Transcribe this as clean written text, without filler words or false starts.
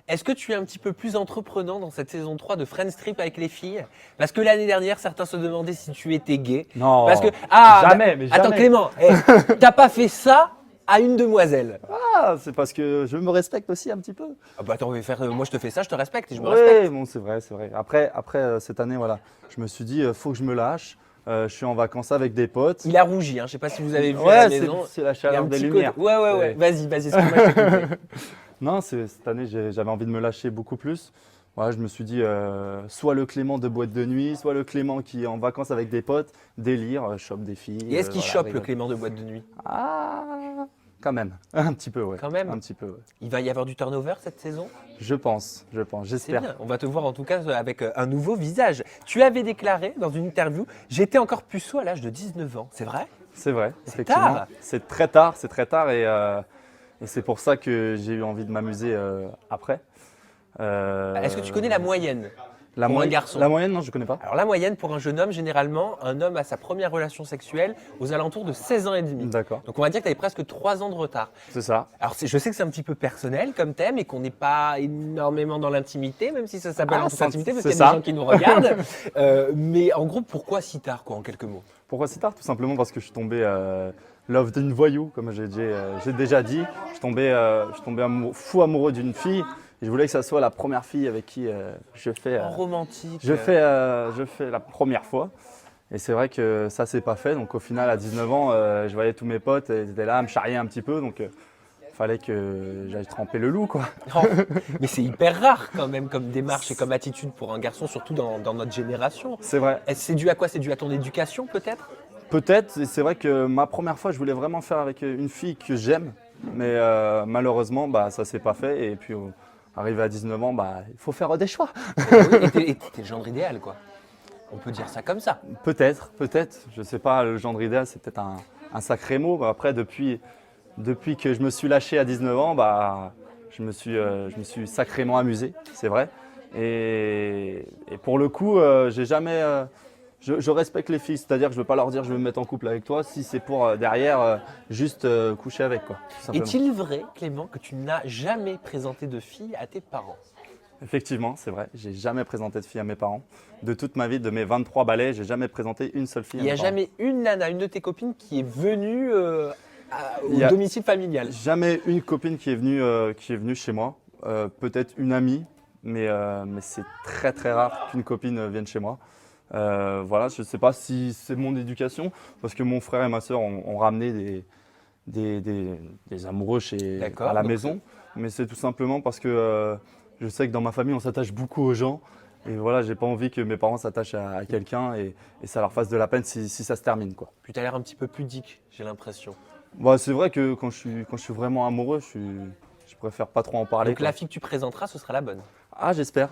Est-ce que tu es un petit peu plus entreprenant dans cette saison 3 de Friends Trip avec les filles? Parce que l'année dernière, certains se demandaient si tu étais gay. Non, Parce que, jamais, mais attends jamais. Clément, t'as pas fait ça à une demoiselle. Ah, c'est parce que je me respecte aussi un petit peu. Ah bah attends, moi je te fais ça, je te respecte et je me respecte. Oui, bon, c'est vrai, c'est vrai. Après cette année, voilà, je me suis dit, faut que je me lâche. Je suis en vacances avec des potes. Il a rougi, hein, je sais pas si vous avez vu à Ouais, la maison. c'est la Il y a chaleur un des petit lumières. côté- Ouais. Ouais. Vas-y, excuse-moi, je t'ai coupé. Non, cette année, j'avais envie de me lâcher beaucoup plus. Voilà, je me suis dit, soit le Clément de boîte de nuit, soit le Clément qui est en vacances avec des potes, délire, chope des filles. Et est-ce qu'il voilà, chope le rigole. Clément de boîte de nuit? Ah, quand même, un petit peu, ouais. Quand même. Un petit peu, ouais. Il va y avoir du turnover cette saison? Je pense, C'est j'espère. bien, on va te voir en tout cas avec un nouveau visage. Tu avais déclaré dans une interview, j'étais encore puceau à l'âge de 19 ans, c'est vrai? C'est vrai, C'est effectivement. tard. C'est très tard et c'est pour ça que j'ai eu envie de m'amuser après. Est-ce que tu connais la moyenne la pour un moyenne- garçon? La moyenne, non, je connais pas. Alors la moyenne pour un jeune homme, généralement, un homme a sa première relation sexuelle aux alentours de 16 ans et demi. D'accord, Donc on va dire que tu avais presque 3 ans de retard. c'est ça. Alors je sais que c'est un petit peu personnel comme thème et qu'on n'est pas énormément dans l'intimité, même si ça s'appelle en toute intimité, parce qu'il y a c'est des ça. gens qui nous regardent. Mais en gros, pourquoi si tard, quoi, en quelques mots? Pourquoi si tard? Tout simplement parce que je suis tombé love d'une voyou, comme j'ai déjà dit. Je suis tombé fou amoureux d'une fille. Et je voulais que ça soit la première fille avec qui je fais Romantique. je fais la première fois. Et c'est vrai que ça s'est pas fait. Donc au final, à 19 ans, je voyais tous mes potes et ils étaient là à me charrier un petit peu. Donc fallait que j'aille tremper le loup, quoi. Oh, mais c'est hyper rare quand même comme démarche et comme attitude pour un garçon, surtout dans notre génération. C'est vrai. C'est dû à quoi? C'est dû à ton éducation peut-être? Peut-être, et c'est vrai que ma première fois, je voulais vraiment faire avec une fille que j'aime, mais malheureusement, bah, ça s'est pas fait. Et puis, arrivé à 19 ans, bah, il faut faire des choix. Oui, et t'es le genre idéal quoi. On peut dire ça comme ça. Peut-être. Je sais pas, le genre idéal, c'est peut-être un sacré mot. Bah, après, depuis que je me suis lâché à 19 ans, bah, je me suis sacrément amusé, c'est vrai. Et pour le coup, j'ai jamais. Je respecte les filles, c'est-à-dire que je ne veux pas leur dire je veux me mettre en couple avec toi si c'est pour derrière juste coucher avec, quoi. Tout simplement. Est-il vrai, Clément, que tu n'as jamais présenté de fille à tes parents? Effectivement, c'est vrai, j'ai jamais présenté de fille à mes parents. De toute ma vie, de mes 23 balais, j'ai jamais présenté une seule fille Il n'y à a mes parents. jamais une nana, une de tes copines qui est venue au Il y a- domicile familial? Jamais une copine qui est venue chez moi. Peut-être une amie, mais c'est très très rare qu'une copine vienne chez moi. Voilà, je ne sais pas si c'est mon éducation, parce que mon frère et ma soeur ont ramené des amoureux D'accord, à la donc maison, mais c'est tout simplement parce que je sais que dans ma famille, on s'attache beaucoup aux gens. Et voilà, j'ai pas envie que mes parents s'attachent à quelqu'un et ça leur fasse de la peine si ça se termine, quoi. Puis tu as l'air un petit peu pudique, j'ai l'impression. Bah, c'est vrai que quand je suis vraiment amoureux, je préfère pas trop en parler, Donc quoi. la fille que tu présenteras, ce sera la bonne. Ah, j'espère.